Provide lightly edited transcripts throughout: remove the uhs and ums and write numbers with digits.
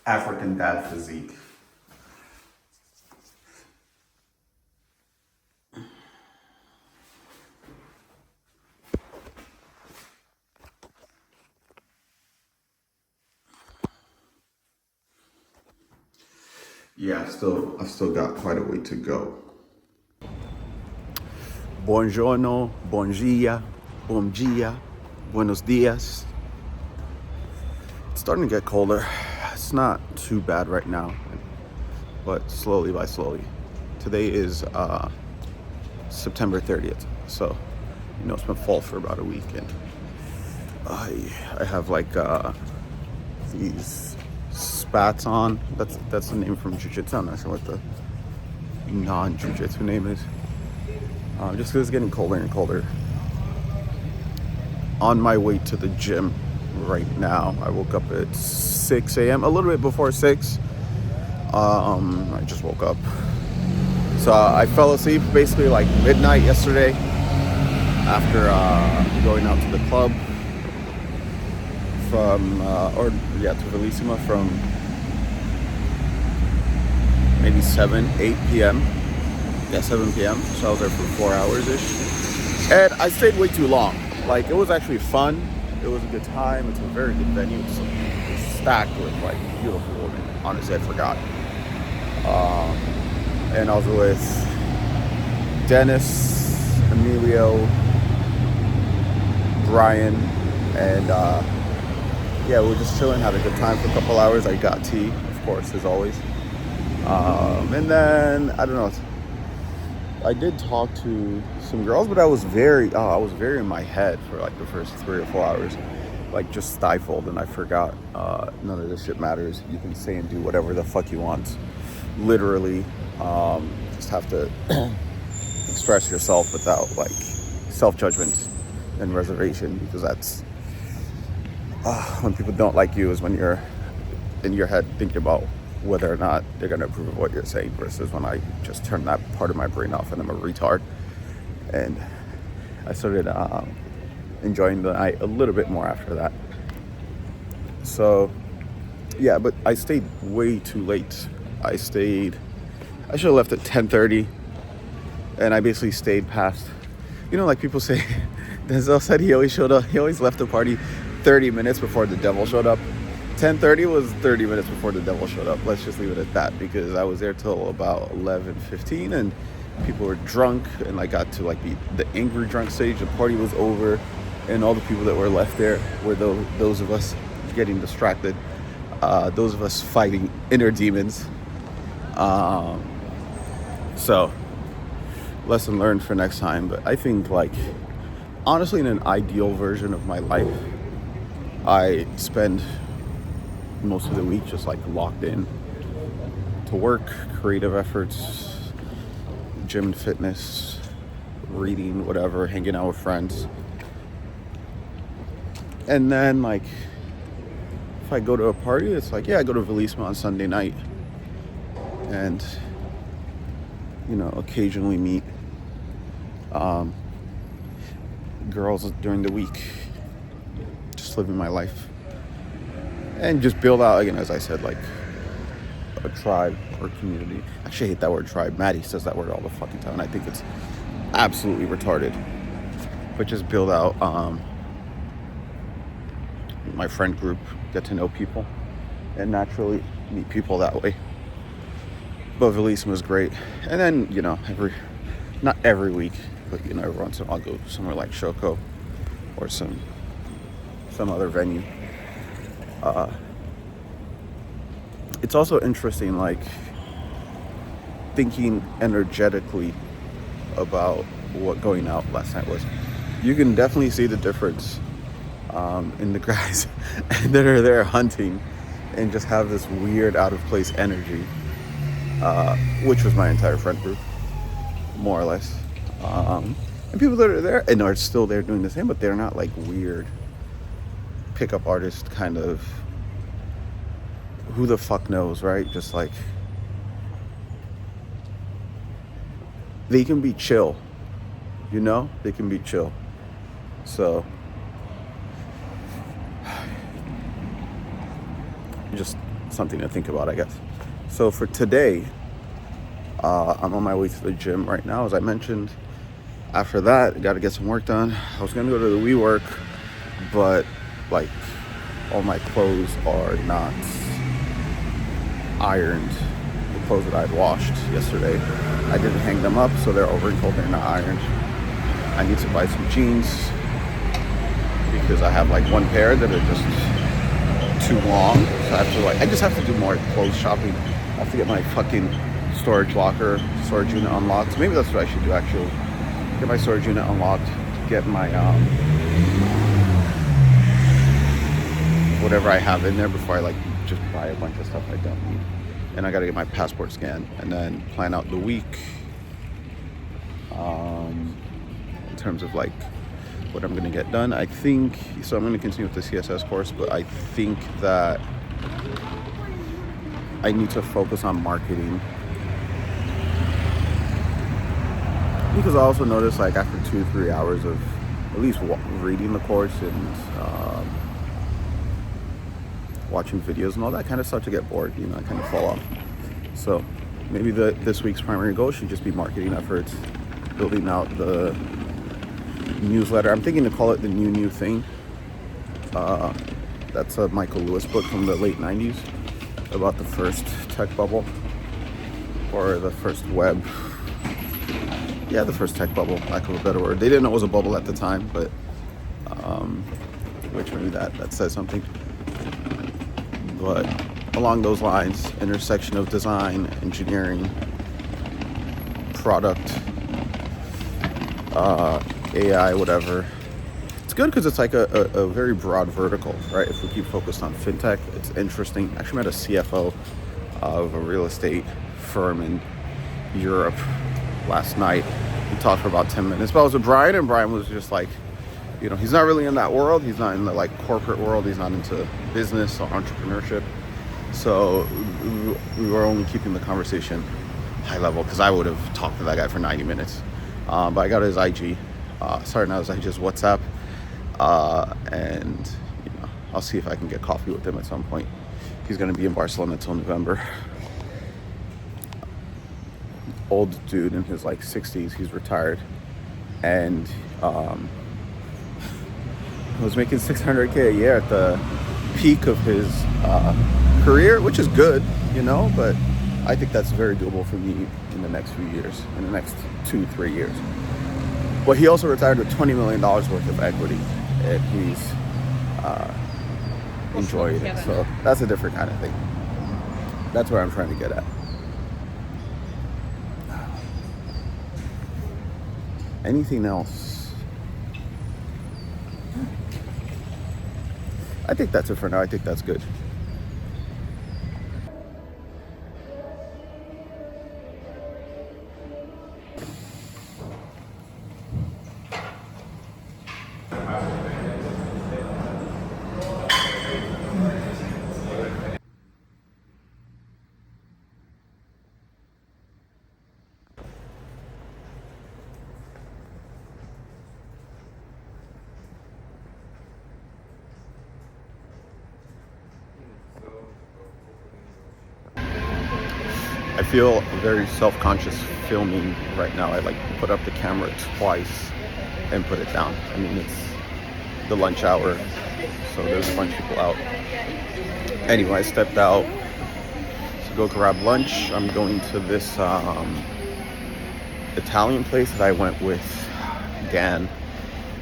African dad physique. Yeah, I've still got quite a way to go. Buongiorno, bon dia, buenos dias. It's starting to get colder. It's not too bad right now, but slowly by slowly. Today is September 30th, so it's been fall for about a week, and I have like these spats on. That's the name from jiu-jitsu. I'm not sure what the non-jiu-jitsu name is. Just because it's getting colder and colder. On my way to the gym right now. I woke up at 6 a.m. a little bit before 6. I just woke up. So I fell asleep basically like midnight yesterday after going out to the club to Bellissima from maybe 8 p.m. Yeah, 7 p.m. So I was there for 4 hours-ish. And I stayed way too long. Like, it was actually fun. It was a good time. It's a very good venue. It's stacked with, like, beautiful women. Honestly, I forgot. And I was with Dennis, Emilio, Brian, and we were just chilling, had a good time for a couple hours. I got tea, of course, as always. And then, I don't know, I did talk to some girls, but I was very in my head for like the first 3 or 4 hours, like just stifled, and I forgot none of this shit matters. You can say and do whatever the fuck you want, literally. Just have to express yourself without like self-judgment and reservation, because that's when people don't like you is when you're in your head thinking about whether or not they're going to approve of what you're saying, versus when I just turn that part of my brain off and I'm a retard. And I started enjoying the night a little bit more after that. So yeah, but I stayed way too late. I should have left at 10:30, and I basically stayed past, like people say, Denzel said he always left the party 30 minutes before the devil showed up. 10:30 was 30 minutes before the devil showed up. Let's just leave it at that, because I was there till about 11:15, and people were drunk, and I got to like the angry drunk stage. The party was over, and all the people that were left there were those of us getting distracted, those of us fighting inner demons. So lesson learned for next time. But I think, like, honestly, in an ideal version of my life, I spend most of the week just like locked in to work, creative efforts, gym and fitness, reading, whatever, hanging out with friends. And then, like, if I go to a party, it's like, I go to Bellissima on Sunday night, and occasionally meet girls during the week, just living my life, and just build out, again, as I said, like a tribe or community. I actually hate that word tribe. Maddie says that word all the fucking time, and I think it's absolutely retarded. But just build out my friend group, get to know people, and naturally meet people that way. But Bellissima was great. And then, not every week, but every once in a while I'll go somewhere like Shoko or some other venue. It's also interesting, like, thinking energetically about what going out last night was. You can definitely see the difference in the guys that are there hunting and just have this weird out of place energy, which was my entire friend group, more or less. And people that are there and are still there doing the same, but they're not like weird pickup artist kind of, who the fuck knows, right? Just like, they can be chill, they can be chill. So just something to think about, I guess. So for today, I'm on my way to the gym right now, as I mentioned. After that, I got to get some work done. I was going to go to the WeWork, but like all my clothes are not ironed. The clothes that I had washed yesterday, I didn't hang them up, so they're all wrinkled, they're not ironed. I need to buy some jeans because I have like one pair that are just too long. So I just have to do more clothes shopping. I have to get my fucking storage unit unlocked. Maybe that's what I should do, actually. Get my storage unit unlocked, get my whatever I have in there before I like just buy a bunch of stuff I don't need. And I gotta get my passport scanned and then plan out the week in terms of like what I'm gonna get done. I think so. I'm gonna continue with the CSS course, but I think that I need to focus on marketing, because I also noticed like after 2-3 hours of at least reading the course and watching videos and all that, kind of start to get bored, I kind of fall off. So maybe this week's primary goal should just be marketing efforts, building out the newsletter. I'm thinking to call it the new thing. That's a Michael Lewis book from the late 90s about the first tech bubble, or the first web. Yeah, the first tech bubble, lack of a better word. They didn't know it was a bubble at the time, but which maybe that says something. But along those lines, intersection of design, engineering, product, AI, whatever. It's good because it's like a very broad vertical, right? If we keep focused on fintech, it's interesting. I actually met a CFO of a real estate firm in Europe last night. We talked for about 10 minutes, but I was with Brian, and Brian was just like, he's not really in that world. He's not in the like corporate world. He's not into business or entrepreneurship. So we were only keeping the conversation high level, because I would have talked to that guy for 90 minutes. But I got his IG. Sorry, not his IG, just WhatsApp. And I'll see if I can get coffee with him at some point. He's going to be in Barcelona until November. Old dude in his like 60s. He's retired, and was making $600K a year at the peak of his career, which is good, but I think that's very doable for me in the next few years, in the next 2-3 years. But he also retired with $20 million worth of equity, and he's enjoying it. So that's a different kind of thing. That's where I'm trying to get at. Anything else? I think that's it for now. I think that's good. I feel very self-conscious filming right now. I like put up the camera twice and put it down. I mean, it's the lunch hour, so there's a bunch of people out. Anyway, I stepped out to go grab lunch. I'm going to this Italian place that I went with Dan,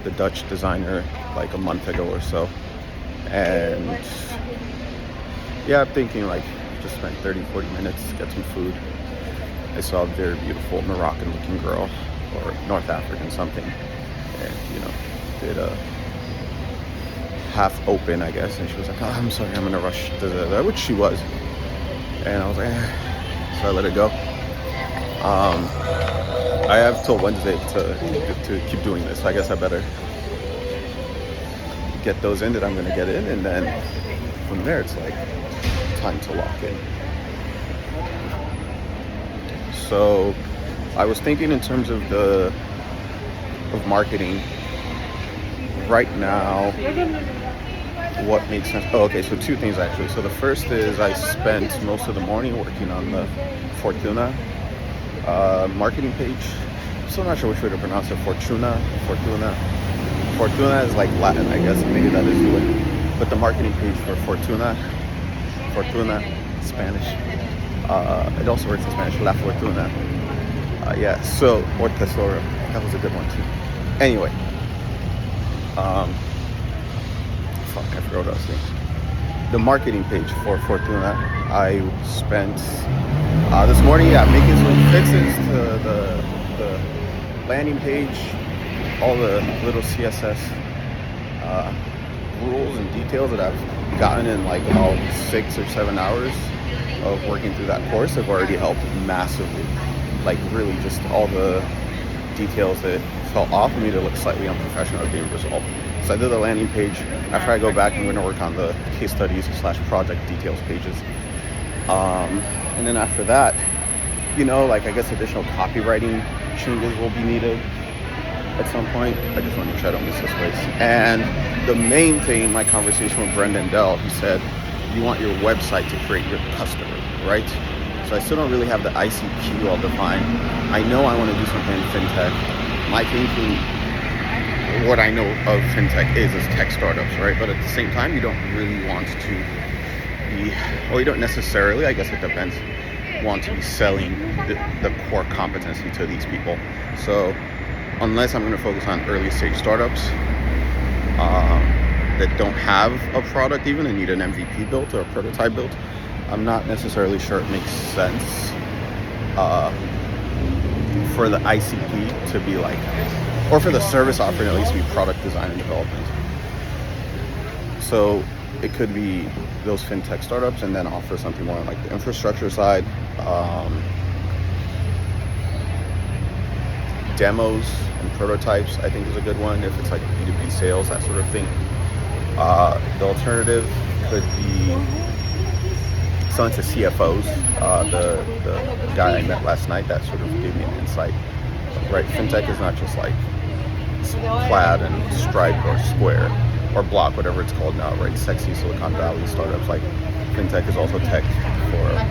the Dutch designer, like a month ago or so. And yeah, I'm thinking like just spend 30-40 minutes, get some food. I saw a very beautiful Moroccan looking girl, or North African something, and did a half open, I guess, and she was like, "Oh, I'm sorry, I'm gonna rush," which she was, and I was like, so I let it go. I have till Wednesday to keep doing this, so I guess I better get those in that I'm gonna get in, and then from there it's like time to lock in. So I was thinking in terms of marketing right now. what makes sense. Oh, okay, so two things actually. So the first is I spent most of the morning working on the Fortuna marketing page. So I'm not sure which way to pronounce it. Fortuna. Fortuna is like Latin, I guess. Maybe that is the way. But the marketing page for Fortuna, Spanish. It also works in Spanish. La Fortuna. Yeah. So or Tesoro. That was a good one too. Anyway. I forgot what I was saying. The marketing page for Fortuna, I spent this morning, making some fixes to the landing page, all the little CSS rules and details that I've gotten in like about 6 or 7 hours of working through that course have already helped massively. Like really just all the details that felt off for me to look slightly unprofessional are being resolved. So I did the landing page. After I go back, I'm going to work on the case studies / project details pages. And then after that, like I guess additional copywriting changes will be needed at some point. I just want to make sure I don't miss this place. And the main thing, my conversation with Brendan Dell, he said, you want your website to create your customer, right? So I still don't really have the ICP well defined. I know I want to do something in fintech. My thinking, what I know of fintech is tech startups, right? But at the same time, you don't really want to be, well, you don't necessarily, I guess it depends, want to be selling the core competency to these people. So unless I'm going to focus on early stage startups that don't have a product even and need an MVP built or a prototype built, I'm not necessarily sure it makes sense for the ICP to be like, or for the service offering at least to be product design and development. So it could be those fintech startups and then offer something more on like the infrastructure side, demos and prototypes I think is a good one if it's like B2B sales, that sort of thing. The alternative could be selling to CFOs. The guy I met last night, that sort of gave me an insight. Right, fintech is not just like Plaid and Stripe or Square or Block, whatever it's called now, right? Sexy Silicon Valley startups. Like fintech is also tech for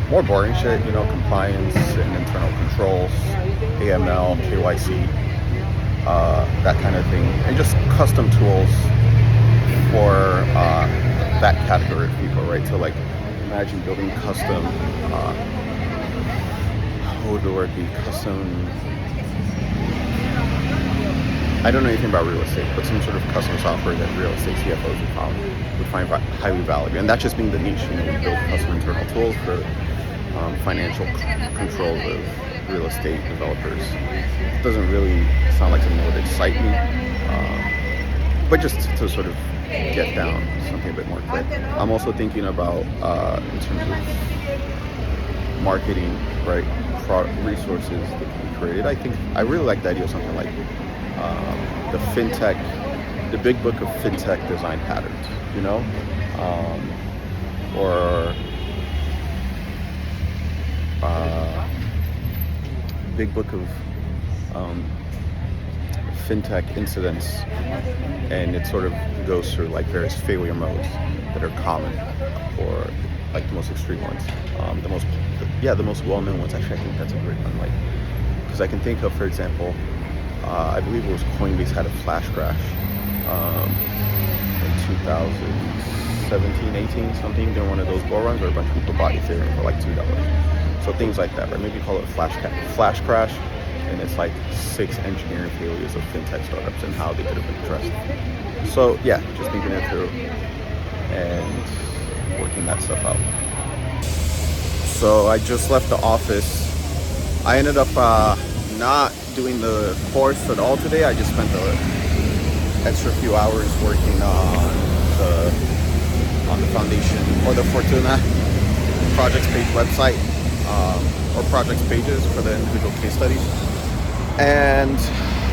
more boring shit, compliance and internal controls, AML, KYC, that kind of thing, and just custom tools for that category of people, right? So like imagine building custom, what would the word be? Custom, I don't know anything about real estate, but some sort of custom software that real estate CFOs would find highly valuable. And that's just being the niche, we build custom internal tools for financial controls of real estate developers. It doesn't really sound like something that would excite me, but just to sort of get down something a bit more quick. I'm also thinking about, in terms of marketing, right, product resources that can be created. I really like the idea of something like the fintech, the big book of fintech design patterns, or big book of fintech incidents, and it sort of goes through like various failure modes that are common, or like the most extreme ones. The most well-known ones. Actually, I think that's a great one. Like, because I can think of, for example, I believe it was Coinbase had a flash crash in 2017, 18, something, during one of those bull runs where a bunch of people bought Ethereum for like $2. So things like that, right? Maybe call it a flash crash, and it's like 6 engineering failures of fintech startups and how they could have been addressed. So yeah, just thinking it through and working that stuff out. So I just left the office. I ended up not doing the course at all today. I just spent the extra few hours working on the foundation or the Fortuna projects page website, or projects pages for the individual case studies. And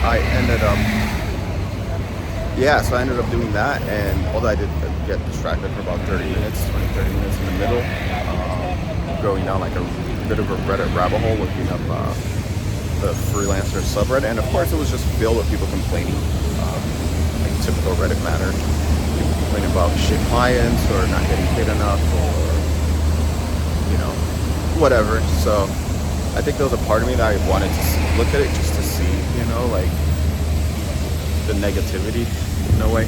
I ended up doing that, and although I did get distracted for about 30 minutes in the middle, going down like a bit of a Reddit rabbit hole looking up the freelancer subreddit, and of course it was just filled with people complaining, like typical Reddit matter. about shit clients or not getting paid enough or, you know, whatever. So I think there was a part of me that I wanted to look at it just to see, you know, like the negativity in a way.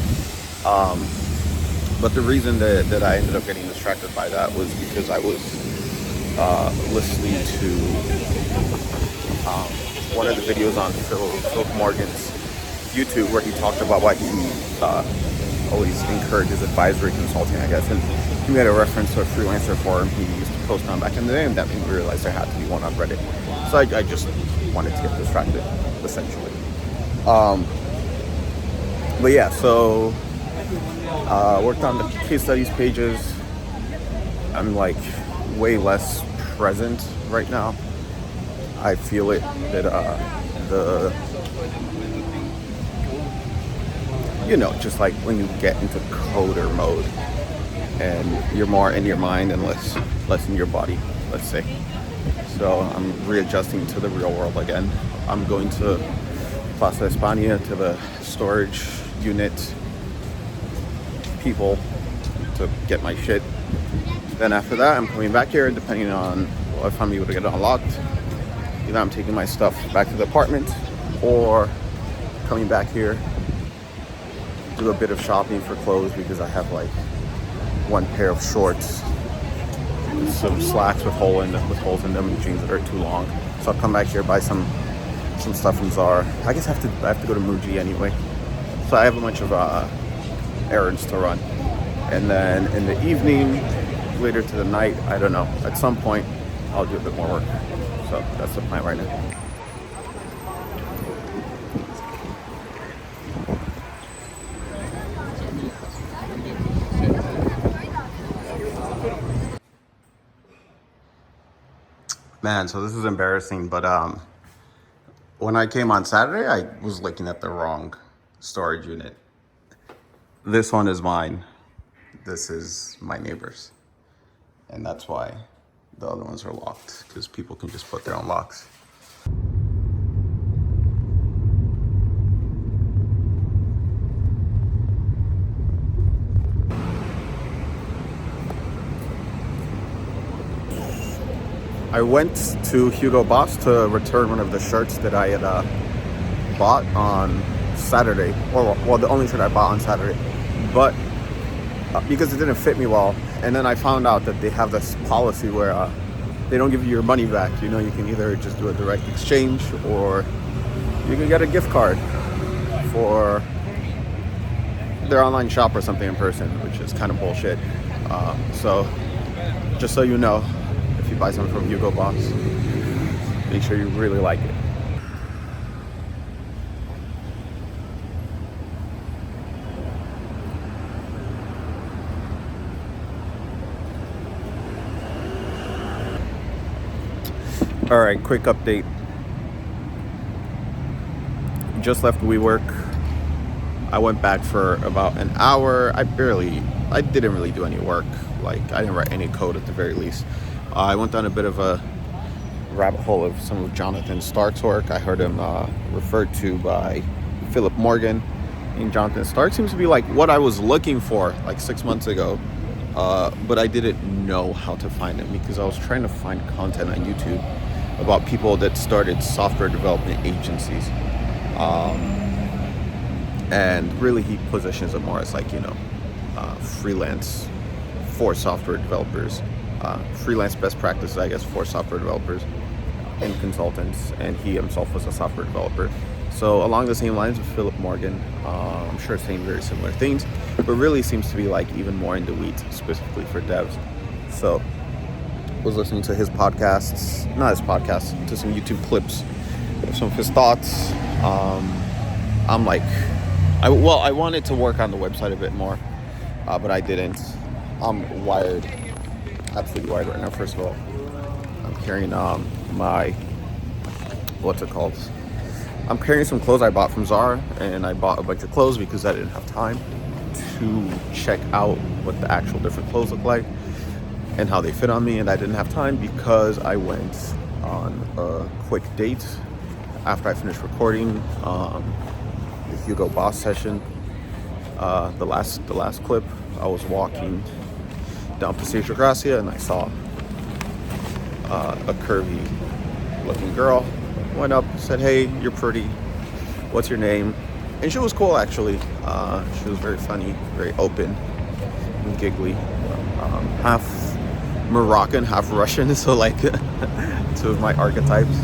But the reason that I ended up getting distracted by that was because I was listening to one of the videos on Philip Morgan's YouTube where he talked about why he always encourages advisory consulting, I guess. And he made a reference to a freelancer forum he used to post on back in the day, and that made me realize there had to be one on Reddit. So I just wanted to get distracted, essentially. But yeah, so worked on the case studies pages. I'm like way less present right now. I feel it that just like when you get into coder mode and you're more in your mind and less in your body, let's say. So I'm readjusting to the real world again. I'm going to Plaza España, to the storage unit people to get my shit. Then after that, I'm coming back here, depending on if I'm able to get it unlocked. Either I'm taking my stuff back to the apartment or coming back here, do a bit of shopping for clothes because I have like one pair of shorts, some slacks with holes in them, and jeans that are too long. So I'll come back here, buy some stuff from Zara. I guess I have to go to Muji anyway. So I have a bunch of errands to run. And then in the evening, later to the night, I don't know, at some point I'll do a bit more work. So that's the plan right now. Man, so this is embarrassing, but when I came on Saturday, I was looking at the wrong storage unit. This one is mine. This is my neighbor's. And that's why the other ones are locked, because people can just put their own locks. I went to Hugo Boss to return one of the shirts that I had bought on Saturday, well, the only shirt I bought on Saturday, but because it didn't fit me well. And then I found out that they have this policy where they don't give you your money back. You know, you can either just do a direct exchange or you can get a gift card for their online shop or something in person, which is kind of bullshit. So just so you know, if you buy something from Hugo Boss, make sure you really like it. All right, quick update. Just left WeWork. I went back for about an hour. I didn't really do any work. Like, I didn't write any code at the very least. I went down a bit of a rabbit hole of some of Jonathan Stark's work. I heard him referred to by Philip Morgan. And Jonathan Stark seems to be like what I was looking for like 6 months ago. But I didn't know how to find him because I was trying to find content on YouTube about people that started software development agencies. And really he positions it more as like, freelance for software developers, freelance best practices, I guess, for software developers and consultants. And he himself was a software developer. So along the same lines with Philip Morgan, I'm sure saying very similar things, but really seems to be like even more in the weeds, specifically for devs. So was listening to his podcasts, not his podcasts, to some YouTube clips of some of his thoughts. I'm like, I wanted to work on the website a bit more, but I didn't. I'm wired, absolutely wired right now. First of all, I'm carrying my, what's it called? I'm carrying some clothes I bought from Zara, and I bought a bunch of clothes because I didn't have time to check out what the actual different clothes look like and how they fit on me, and I didn't have time because I went on a quick date after I finished recording the Hugo Boss session, The last clip, I was walking down Passeggio Gracia and I saw a curvy looking girl. Went up, said, "Hey, you're pretty. What's your name?" And she was cool, actually. She was very funny, very open and giggly. Half Moroccan, half Russian, so like two of my archetypes.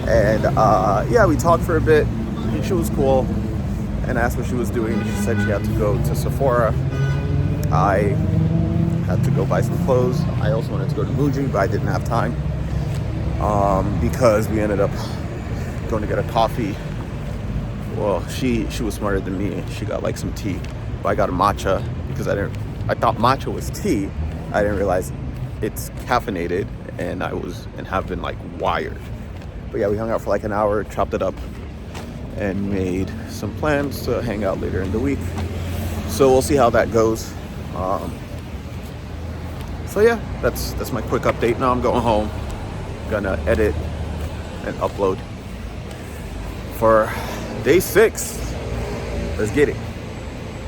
And yeah, we talked for a bit. And she was cool and asked what she was doing. She said she had to go to Sephora. I had to go buy some clothes. I also wanted to go to Muji, but I didn't have time because we ended up going to get a coffee. Well, she was smarter than me. She got like some tea, but I got a matcha because I thought matcha was tea. I didn't realize it's caffeinated, and have been like wired. But yeah, we hung out for like an hour, chopped it up, and made some plans to hang out later in the week. So we'll see how that goes. So yeah, that's my quick update. Now I'm going home, gonna edit and upload for day 6. Let's get it.